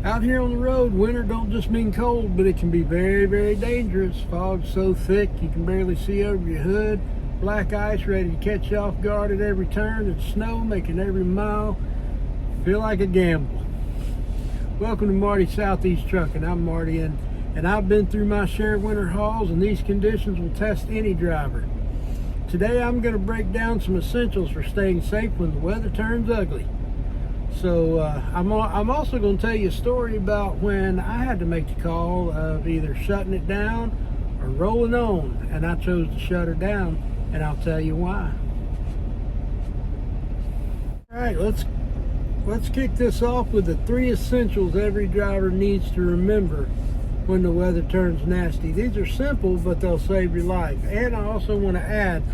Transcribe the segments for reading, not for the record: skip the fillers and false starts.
Out here on the road, winter don't just mean cold, but it can be very, very dangerous. Fog's so thick you can barely see over your hood. Black ice ready to catch you off guard at every turn, and snow making every mile feel like a gamble. Welcome to Marty Southeast Trucking. I'm Marty, and I've been through my share of winter hauls, and these conditions will test any driver. Today I'm going to break down some essentials for staying safe when the weather turns ugly. So I'm also going to tell you a story about when I had to make the call of either shutting it down or rolling on, and I chose to shut her down, and I'll tell you why. All right, let's kick this off with the 3 essentials every driver needs to remember when the weather turns nasty. These are simple, but they'll save your life. And I also want to add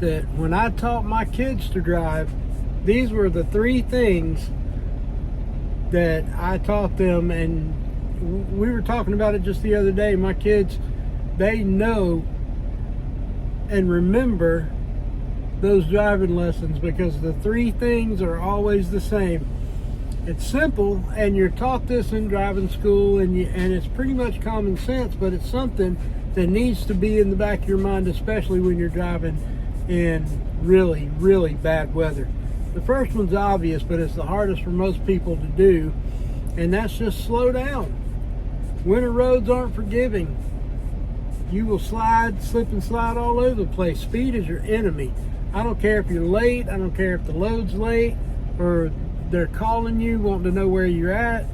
that when I taught my kids to drive, these were the 3 things that I taught them, and we were talking about it just the other day. My kids, they know and remember those driving lessons because the 3 things are always the same. It's simple, and you're taught this in driving school, and it's pretty much common sense, but it's something that needs to be in the back of your mind, especially when you're driving in really, really bad weather. The first one's obvious, but it's the hardest for most people to do, and that's just slow down. Winter roads aren't forgiving. You will slip and slide all over the place. Speed is your enemy. I don't care if you're late. I don't care if the load's late or they're calling you, wanting to know where you're at.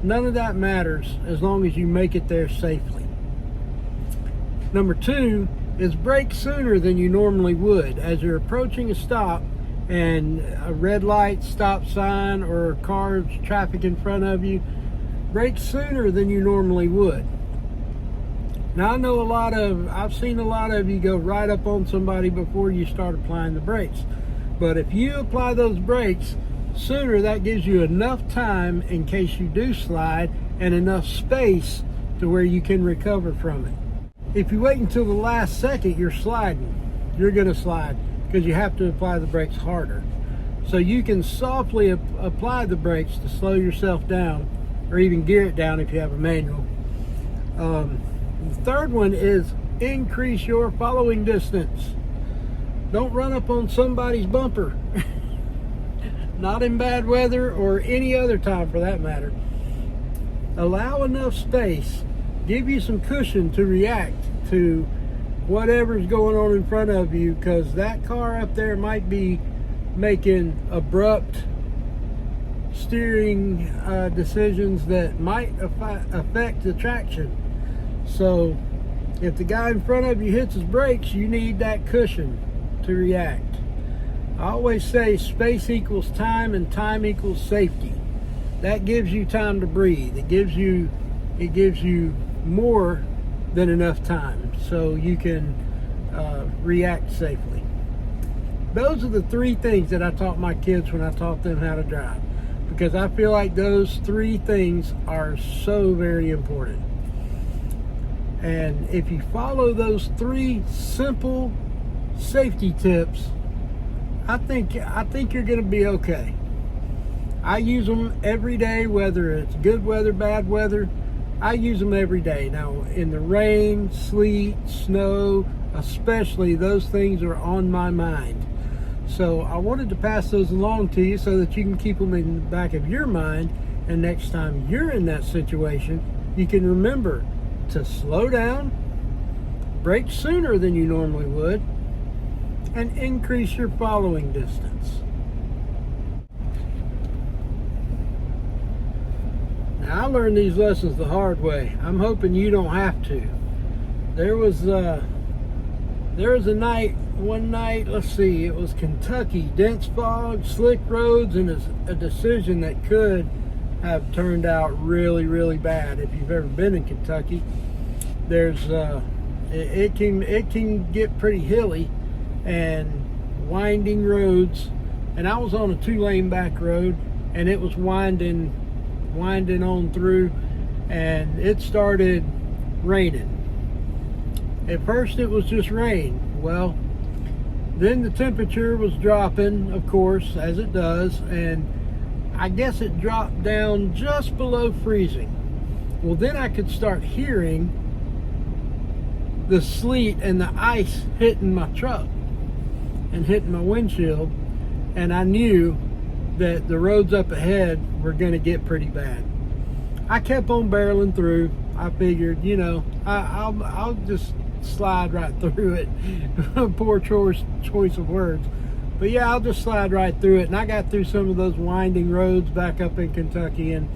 None of that matters as long as you make it there safely. Number 2 is brake sooner than you normally would. As you're approaching a stop and a red light, stop sign, or cars, traffic in front of you, brake sooner than you normally would. Now I know I've seen a lot of you go right up on somebody before you start applying the brakes. But if you apply those brakes sooner, that gives you enough time in case you do slide and enough space to where you can recover from it. If you wait until the last second, you're sliding. You're going to slide because you have to apply the brakes harder. So you can softly apply the brakes to slow yourself down, or even gear it down if you have a manual. The third one is increase your following distance. Don't run up on somebody's bumper. Not in bad weather or any other time for that matter. Allow enough space. Give you some cushion to react to whatever's going on in front of you, because that car up there might be making abrupt steering decisions that might affect the traction. So if the guy in front of you hits his brakes, you need that cushion to react. I always say space equals time and time equals safety. That gives you time to breathe. It gives you more than enough time so you can react safely. Those are the 3 things that I taught my kids when I taught them how to drive, because I feel like those 3 things are so very important. And if you follow those 3 simple safety tips, I think you're going to be okay. I use them every day, whether it's good weather, bad weather. I use them every day. Now, in the rain, sleet, snow, especially, those things are on my mind. So I wanted to pass those along to you so that you can keep them in the back of your mind, and next time you're in that situation, you can remember to slow down, brake sooner than you normally would, and increase your following distance. Now, I learned these lessons the hard way. I'm hoping you don't have to. There was a one night, let's see, it was Kentucky, dense fog, slick roads, and a decision that could have turned out really, really bad. If you've ever been in Kentucky, it can get pretty hilly and winding roads, and I was on a 2-lane back road, and it was winding on through, and it started raining. At first it was just rain. Well, then the temperature was dropping, of course, as it does, and I guess it dropped down just below freezing. Well, then I could start hearing the sleet and the ice hitting my truck and hitting my windshield, and I knew that the roads up ahead were going to get pretty bad. I kept on barreling through. I figured, you know, I'll just slide right through it. Poor choice of words. But yeah, I'll just slide right through it. And I got through some of those winding roads back up in Kentucky, and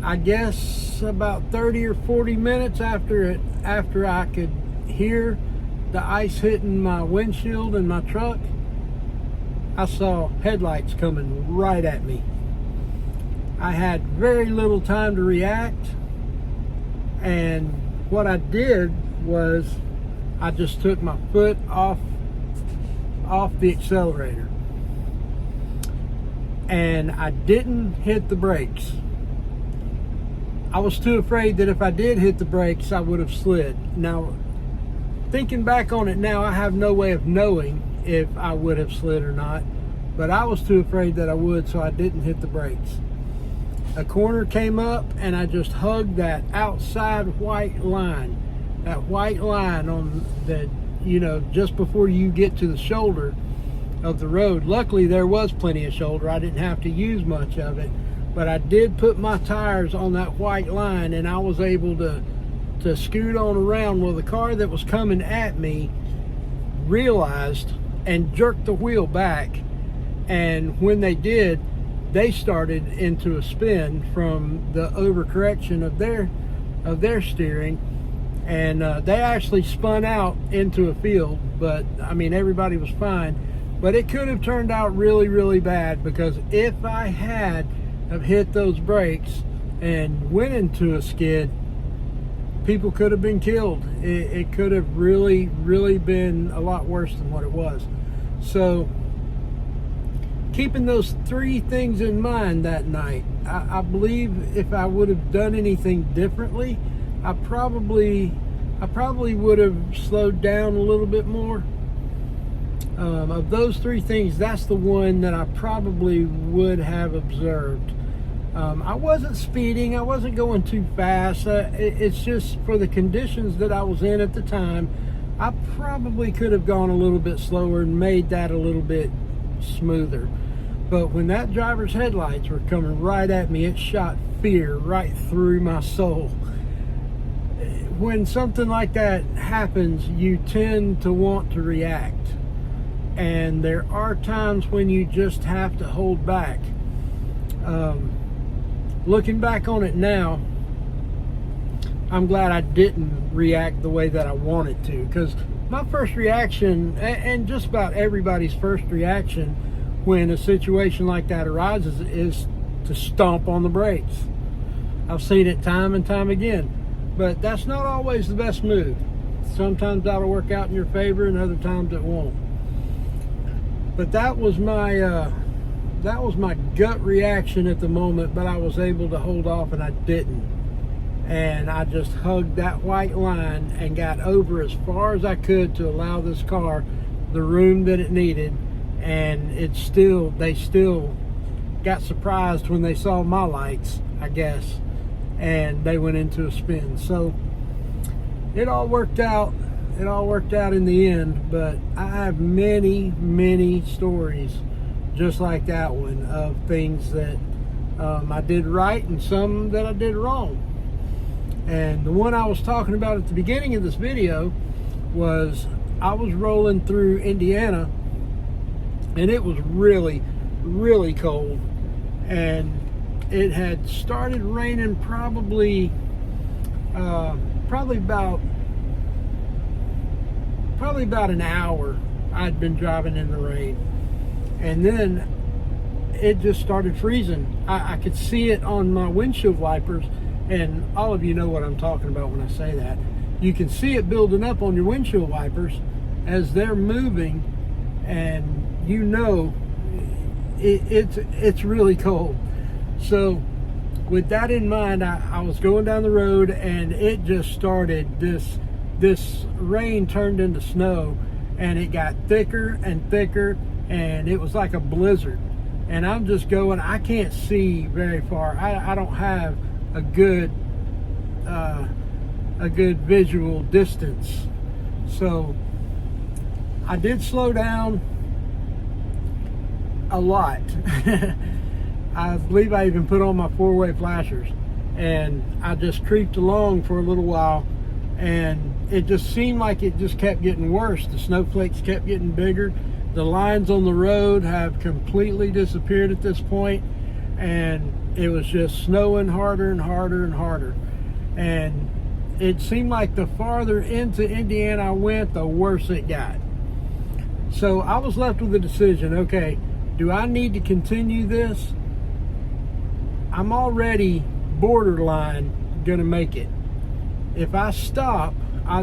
I guess about 30 or 40 minutes after I could hear the ice hitting my windshield and my truck, I saw headlights coming right at me. I had very little time to react, and what I did was I just took my foot off the accelerator, and I didn't hit the brakes. I was too afraid that if I did hit the brakes, I would have slid. Now, thinking back on it now, I have no way of knowing if I would have slid or not, but I was too afraid that I would, so I didn't hit the brakes. A corner came up, and I just hugged that outside white line. That white line on the, you know, just before you get to the shoulder of the road. Luckily, there was plenty of shoulder. I didn't have to use much of it, but I did put my tires on that white line, and I was able to scoot on around. Well, the car that was coming at me realized and jerked the wheel back, and when they did, they started into a spin from the overcorrection of their steering, and they actually spun out into a field. But I mean, everybody was fine, but it could have turned out really, really bad, because if I had have hit those brakes and went into a skid, people could have been killed. It could have really, really been a lot worse than what it was. So keeping those three things in mind that night, I believe if I would have done anything differently, I probably would have slowed down a little bit more. Of those three things, that's the one that I probably would have observed. I wasn't speeding, I wasn't going too fast. It's just for the conditions that I was in at the time, I probably could have gone a little bit slower and made that a little bit smoother. But when that driver's headlights were coming right at me, it shot fear right through my soul. When something like that happens, you tend to want to react. And there are times when you just have to hold back. Looking back on it now, I'm glad I didn't react the way that I wanted to, because my first reaction, and just about everybody's first reaction when a situation like that arises, is to stomp on the brakes. I've seen it time and time again, but that's not always the best move. Sometimes that'll work out in your favor, and other times it won't. But that was my gut reaction at the moment, but I was able to hold off, and I didn't. And I just hugged that white line and got over as far as I could to allow this car the room that it needed. And they still got surprised when they saw my lights, I guess, and they went into a spin. So it all worked out. It all worked out in the end, but I have many, many stories just like that one, of things that I did right and some that I did wrong. And the one I was talking about at the beginning of this video was, I was rolling through Indiana, and it was really, really cold, and it had started raining probably about an hour. I'd been driving in the rain, and then it just started freezing. I could see it on my windshield wipers, and all of you know what I'm talking about when I say that. You can see it building up on your windshield wipers as they're moving, and you know it's really cold. So with that in mind, I was going down the road, and it just started, this rain turned into snow, and it got thicker and thicker, and it was like a blizzard. And I'm just going, I can't see very far. I don't have a good visual distance. So I did slow down a lot. I believe I even put on my 4-way flashers, and I just creeped along for a little while, and it just seemed like it just kept getting worse. The snowflakes kept getting bigger. The lines on the road have completely disappeared at this point, and it was just snowing harder and harder and harder. And it seemed like the farther into Indiana I went, the worse it got. So I was left with a decision. Okay, do I need to continue this? I'm already borderline gonna make it. If I stop,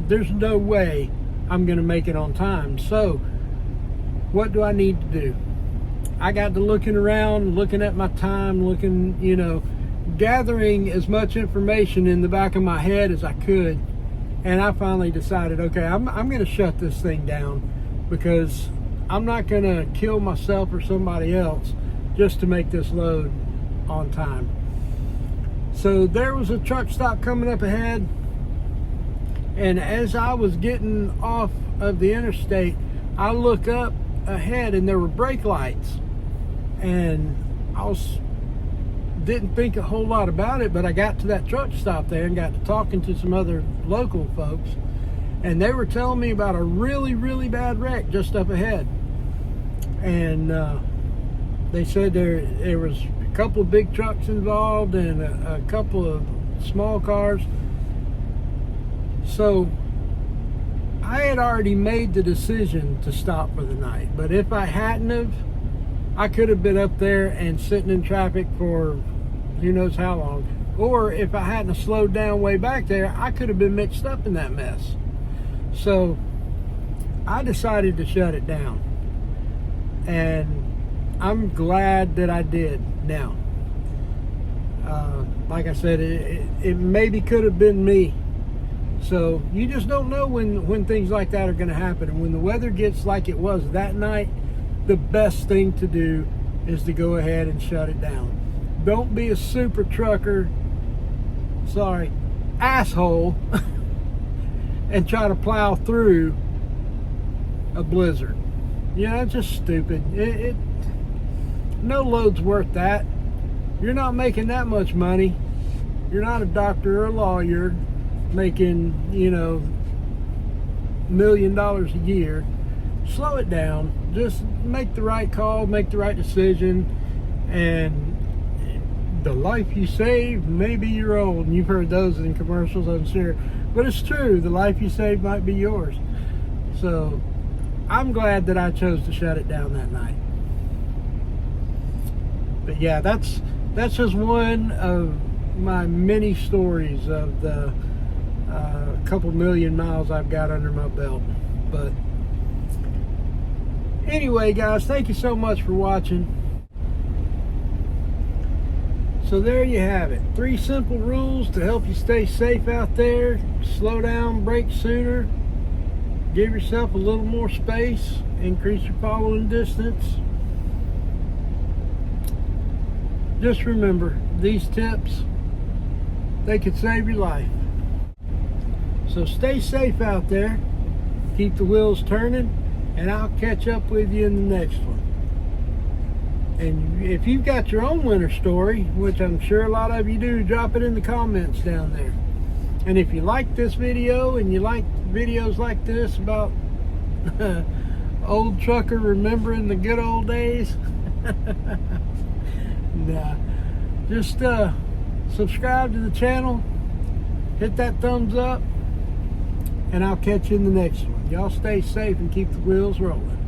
there's no way I'm gonna make it on time. So what do I need to do? I got to looking around, looking at my time, looking, gathering as much information in the back of my head as I could. And I finally decided, okay, I'm going to shut this thing down, because I'm not going to kill myself or somebody else just to make this load on time. So there was a truck stop coming up ahead. And as I was getting off of the interstate, I look up ahead and there were brake lights, and didn't think a whole lot about it, but I got to that truck stop there and got to talking to some other local folks, and they were telling me about a really, really bad wreck just up ahead. And they said there was a couple of big trucks involved and a couple of small cars. So I had already made the decision to stop for the night, but if I hadn't have, I could have been up there and sitting in traffic for who knows how long. Or if I hadn't slowed down way back there, I could have been mixed up in that mess. So I decided to shut it down, and I'm glad that I did. Now, like I said, it maybe could have been me. So you just don't know when things like that are going to happen. And when the weather gets like it was that night, the best thing to do is to go ahead and shut it down. Don't be a super trucker, asshole, and try to plow through a blizzard. It's just stupid. No load's worth that. You're not making that much money. You're not a doctor or a lawyer making, $1 million a year. Slow it down. Just make the right call, make the right decision, and the life you save may be your own. And you've heard those in commercials, I'm sure. But it's true. The life you save might be yours. So I'm glad that I chose to shut it down that night. But yeah, that's just one of my many stories of the couple million miles I've got under my belt. But anyway, guys, thank you so much for watching. So there you have it. 3 simple rules to help you stay safe out there. Slow down, brake sooner, give yourself a little more space, increase your following distance. Just remember, these tips, they could save your life. So stay safe out there, keep the wheels turning, and I'll catch up with you in the next one. And if you've got your own winter story, which I'm sure a lot of you do, drop it in the comments down there. And if you like this video and you like videos like this about old trucker remembering the good old days, nah, just subscribe to the channel, hit that thumbs up, and I'll catch you in the next one. Y'all stay safe and keep the wheels rolling.